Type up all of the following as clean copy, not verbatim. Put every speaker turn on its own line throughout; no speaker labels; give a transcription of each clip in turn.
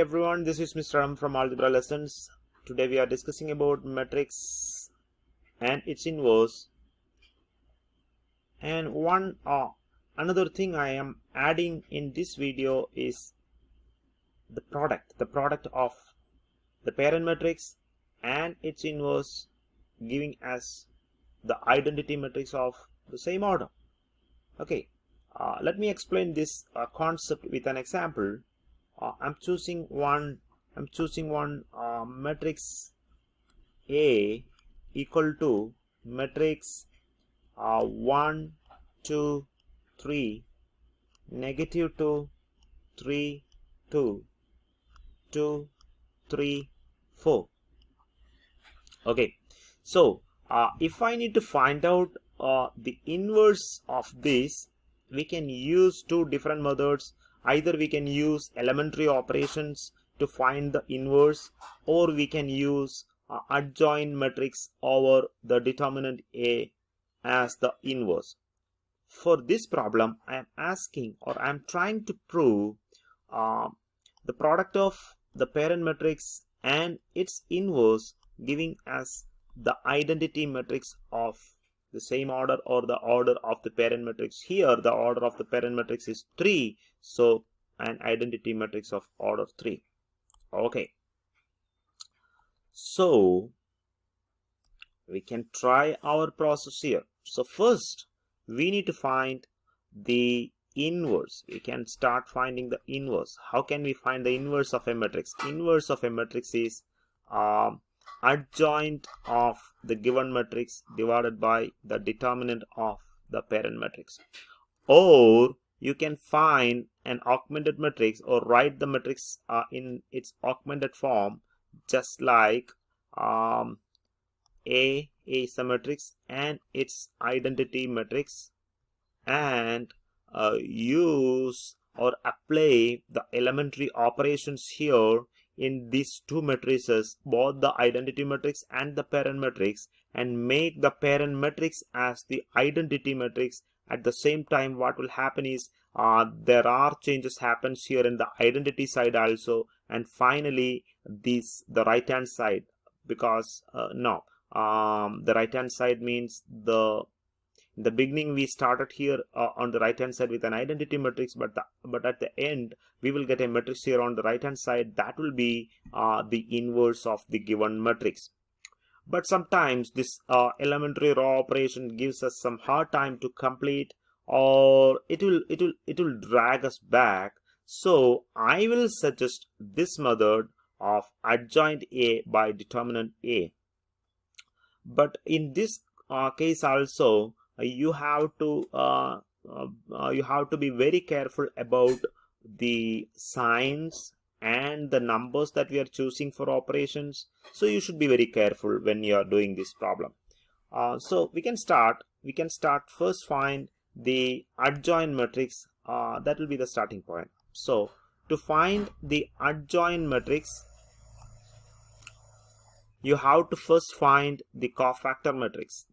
everyone, this is Mr. M from Algebra Lessons. Today we are discussing about matrix and its inverse. And another thing I am adding in this video is the product of the parent matrix and its inverse, giving us the identity matrix of the same order. Okay, let me explain this concept with an example. I'm choosing one matrix A equal to matrix 1 2 3 negative 2 3 2 2 3 4. Okay, so if I need to find out the inverse of this, we can use two different methods. Either we can use elementary operations to find the inverse, or we can use adjoin matrix over the determinant A as the inverse. For this problem, I am asking, or I am trying to prove the product of the parent matrix and its inverse, giving us the identity matrix of the same order, or the order of the parent matrix. Here the order of the parent matrix is 3, so an identity matrix of order 3. Okay, so we can try our process here. So first we need to find the inverse. We can start finding the inverse. How can we find the inverse of a matrix? Inverse of a matrix is adjoint of the given matrix divided by the determinant of the parent matrix. Or you can find an augmented matrix, or write the matrix in its augmented form, just like A is a matrix and its identity matrix, and use or apply the elementary operations here in these two matrices, both the identity matrix and the parent matrix, and make the parent matrix as the identity matrix. At the same time, what will happen is there are changes happens here in the identity side also, and finally the right hand side, because the right hand side means in the beginning we started here on the right hand side with an identity matrix, but at the end we will get a matrix here on the right hand side that will be the inverse of the given matrix. But sometimes this elementary raw operation gives us some hard time to complete, or it will drag us back. So I will suggest this method of adjoint A by determinant A. But in this case also, you have to be very careful about the signs and the numbers that we are choosing for operations. So you should be very careful when you are doing this problem. So we can start first find the adjoint matrix. That will be the starting point. So to find the adjoint matrix, you have to first find the cofactor matrix.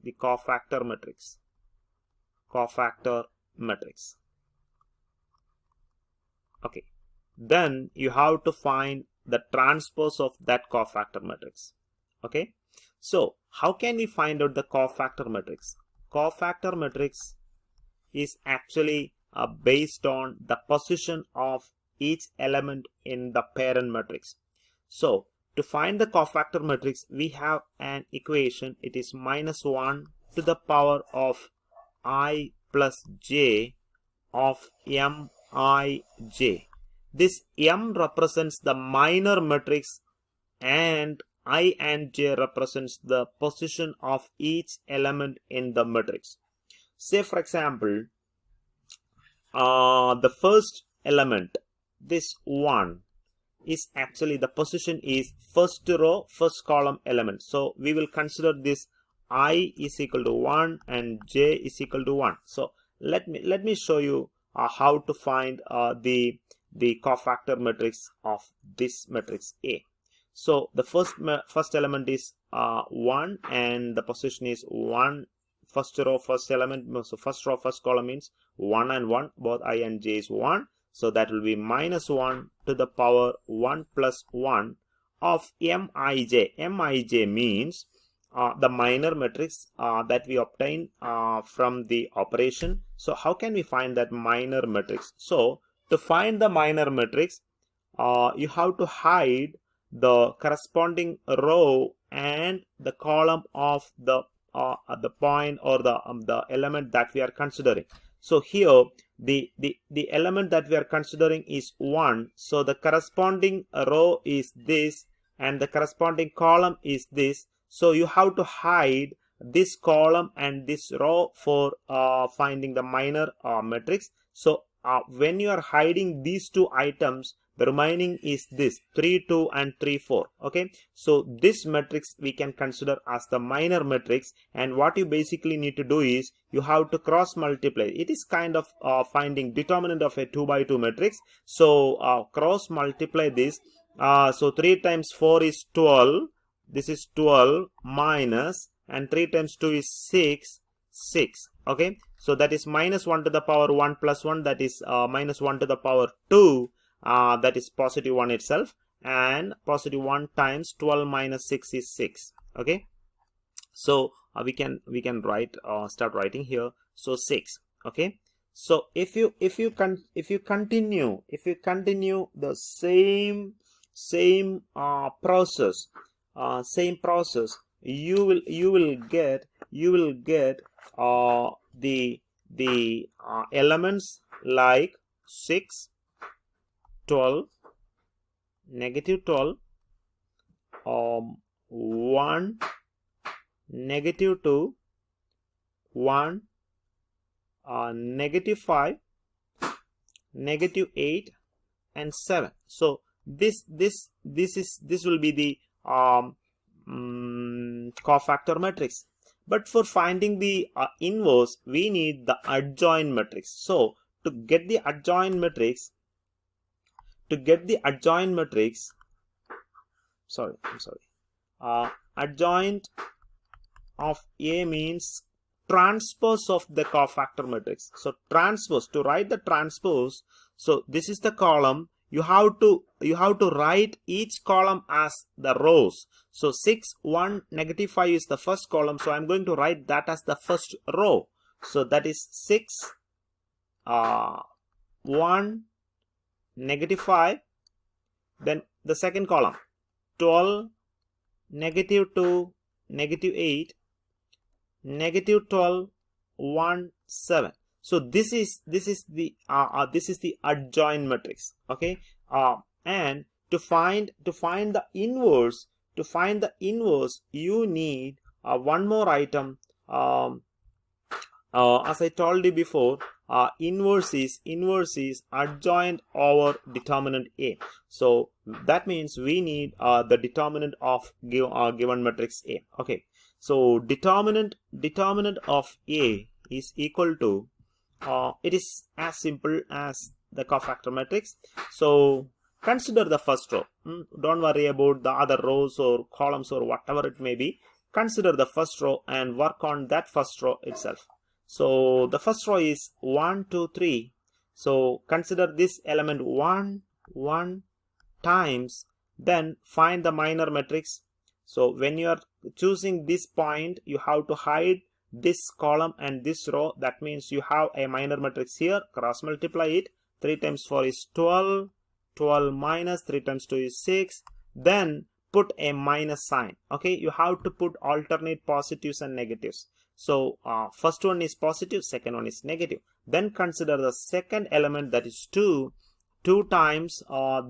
Okay, then you have to find the transpose of that cofactor matrix. Okay, so how can we find out the cofactor matrix? Cofactor matrix is actually based on the position of each element in the parent matrix. So to find the cofactor matrix, we have an equation. It is -1 to the power of I plus j of mij. This m represents the minor matrix, and I and j represents the position of each element in the matrix. Say for example, the first element, this 1, is actually the position is first row, first column element. So we will consider this I is equal to 1 and j is equal to 1. So let me show you how to find the cofactor matrix of this matrix A. So the first element is 1, and the position is 1. First row, first element, so first row, first column means 1 and 1, both I and j is 1. So that will be minus 1 to the power 1 plus 1 of Mij. Mij means the minor matrix that we obtain from the operation. So how can we find that minor matrix? So to find the minor matrix, you have to hide the corresponding row and the column of the point or the element that we are considering. So here the element that we are considering is 1. So the corresponding row is this and the corresponding column is this. So you have to hide this column and this row for finding the minor matrix. So when you are hiding these two items, the remaining is this 3 2 and 3 4. Okay, so this matrix we can consider as the minor matrix, and what you basically need to do is you have to cross multiply. It is kind of finding determinant of a 2 by 2 matrix. So cross multiply this. So 3 times 4 is 12. This is 12 minus, and 3 times 2 is 6. Okay, so that is minus 1 to the power 1 plus 1, that is minus 1 to the power 2, that is positive 1 itself, and positive 1 times 12 minus 6 is 6. Okay, so we can write start writing here. So 6. Okay, so if you continue the same process, you will get the elements like 6, 12, negative 12, 1, negative 2, 1, negative 5, negative 8, and 7. So this will be the cofactor matrix. But for finding the inverse, we need the adjoin matrix. So to get the adjoin matrix, adjoint of A means transpose of the cofactor matrix. So transpose, to write the transpose, so this is the column. You have to write each column as the rows. So 6, 1, negative 5 is the first column. So I'm going to write that as the first row. So that is 6, 1, negative 5. Then the second column 12, negative 2, negative 8, negative 12, 1, 7. So this is the adjoint matrix. Okay, and to find the inverse, you need one more item. As I told you before, inverse is adjoint over determinant A. So that means we need the determinant of given matrix A. Okay, so determinant of A is equal to it is as simple as the cofactor matrix. So consider the first row. Don't worry about the other rows or columns or whatever it may be. Consider the first row and work on that first row itself. So the first row is 1, 2, 3. So consider this element 1 times, then find the minor matrix. So when you are choosing this point, you have to hide this column and this row. That means you have a minor matrix here. Cross multiply it. 3 times 4 is 12. 12 minus 3 times 2 is 6. Then put a minus sign. Okay, you have to put alternate positives and negatives. So first one is positive, second one is negative. Then consider the second element, that is 2 times.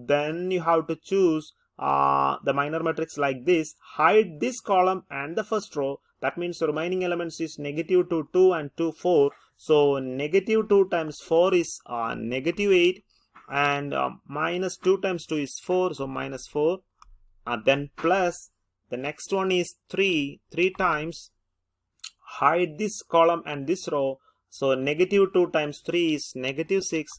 Then you have to choose the minor matrix like this. Hide this column and the first row. That means the remaining elements is negative 2, 2 and 2, 4. So negative 2 times 4 is negative 8, and minus 2 times 2 is 4, so minus 4. Then plus the next one is 3 times. Hide this column and this row. So negative 2 times 3 is negative 6,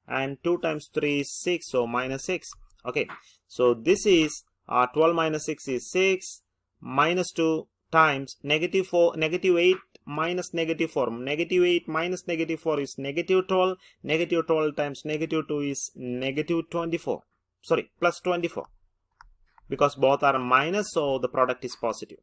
and 2 times 3 is 6, so minus 6. Okay, so this is 12 minus 6 is 6, minus 2 times negative 8 minus negative 4. Negative 8 minus negative 4 is negative 12. Negative 12 times negative 2 is negative 24. Sorry, plus 24. Because both are minus, so the product is positive.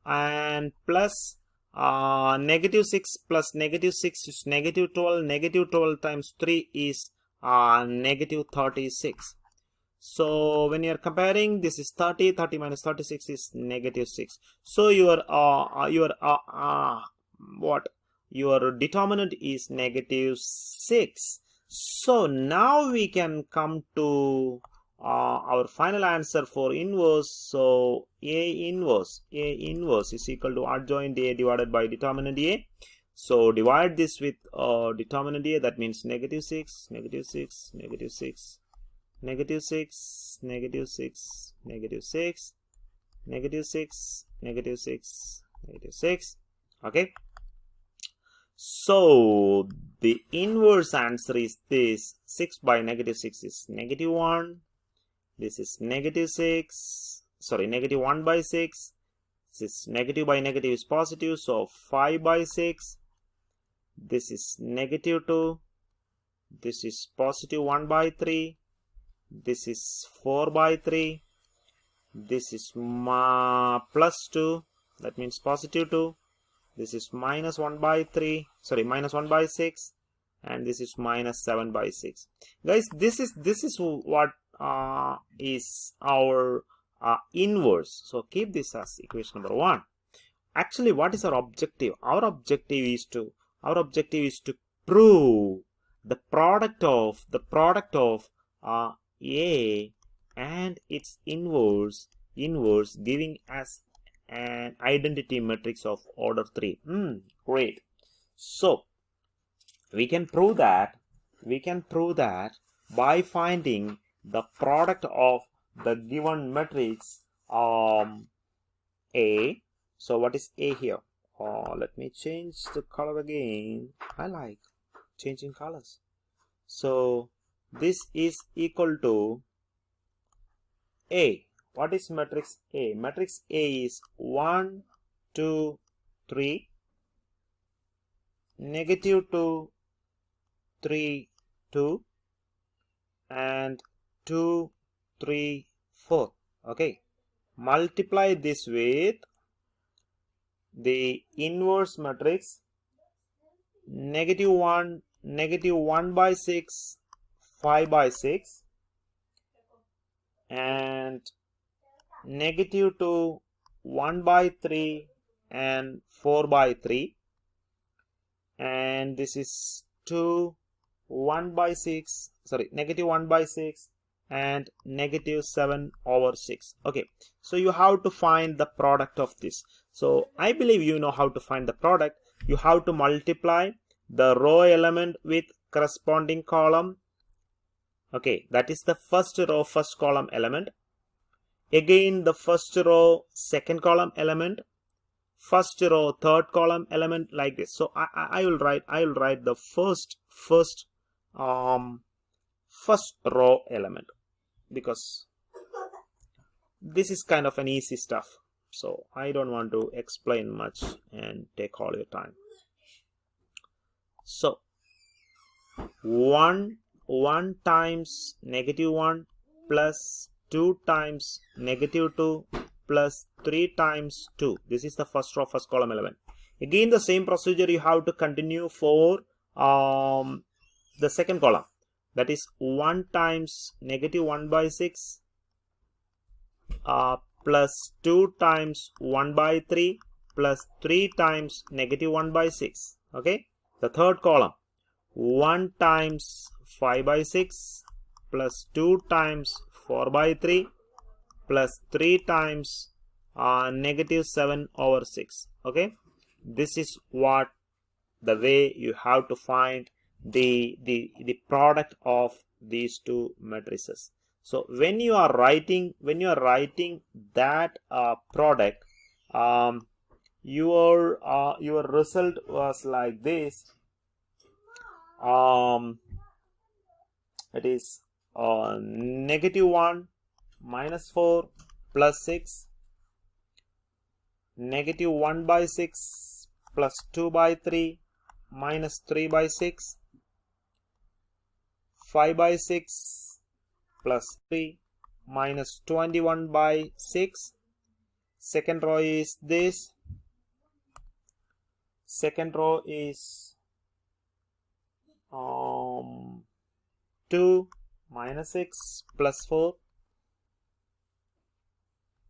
And plus negative 6 plus negative 6 is negative 12. Negative 12 times 3 is negative 36. So when you are comparing, this is 30. 30 minus 36 is negative 6. So your determinant is negative 6. So now we can come to our final answer for inverse. So A inverse is equal to adjoint A divided by determinant A. So divide this with determinant A, that means negative 6, negative 6, negative 6, negative 6, negative 6, negative 6, negative 6, negative 6, negative 6. Okay. So the inverse answer is this. 6 by negative 6 is negative 1. This is negative 6. Sorry, negative 1 by 6. This is negative by negative is positive. So 5 by 6. This is negative 2. This is positive 1 by 3. This is 4 by 3. This is plus 2. That means positive 2. This is minus 1 by 3. Sorry, minus 1 by 6. And this is minus 7 by 6. Guys, this is what is our inverse. So keep this as equation number 1. Actually, what is our objective? Our objective is to prove the product of A and its inverse giving us an identity matrix of order 3. Great. So we can prove that by finding the product of the given matrix A. So what is A here? Let me change the color again. I like changing colors. So this is equal to A. What is matrix A? Matrix A is 1, 2, 3, negative 2, 3, 2, and 2, 3, 4. Okay. Multiply this with the inverse matrix negative 1, negative 1 by 6, 5 by 6, and negative 2, 1 by 3, and 4 by 3, and this is 2, 1 by 6, sorry, negative 1 by 6, and negative 7 over 6. Okay, so you have to find the product of this. So I believe you know how to find the product. You have to multiply the row element with corresponding column. Okay, that is the first row, first column element. Again, the first row, second column element. First row, third column element, like this. So I will write the first row element, because this is kind of an easy stuff. So I don't want to explain much and take all your time. So 1 times negative 1 plus 2 times negative 2 plus 3 times 2. This is the first row, first column element. Again, the same procedure you have to continue for the second column. That is 1 times negative 1 by 6 plus 2 times 1 by 3 plus 3 times negative 1 by 6. Okay. The third column, 1 times 5 by 6 plus 2 times 4 by 3 plus 3 times negative 7 over 6. Okay. This is what the way you have to find the product of these two matrices. So when you are writing that product, your result was like this. It is negative 1 minus 4 plus 6, negative 1 by 6 plus 2 by 3 minus 3 by 6, 5 by 6 plus 3 minus 21 by 6. Second row is this. Second row is 2 minus 6 plus 4.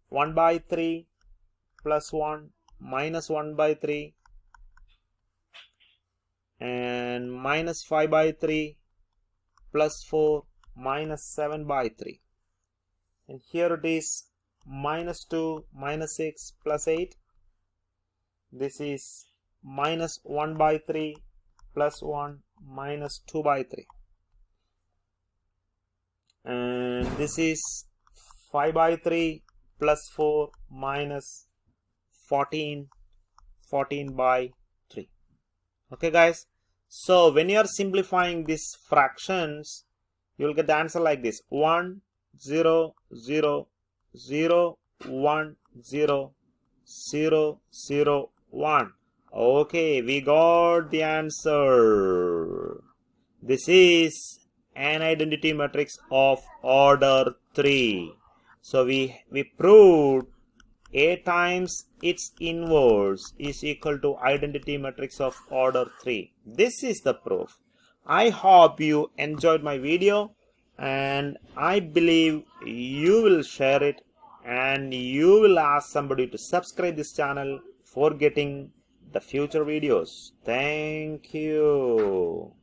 1 by 3 plus 1 minus 1 by 3. And minus 5 by 3 plus 4 minus 7 by 3. And here it is minus 2 minus 6 plus 8. This is minus 1 by 3 plus 1 minus 2 by 3. And this is 5 by 3 plus 4 minus 14 by 3. Okay guys, so when you are simplifying these fractions, you will get the answer like this: 1 0 0 0 1 0 0 0 1. Okay, we got the answer. This is an identity matrix of order 3. So we proved A times its inverse is equal to identity matrix of order 3. This is the proof. I hope you enjoyed my video, and I believe you will share it and you will ask somebody to subscribe this channel for getting the future videos. Thank you.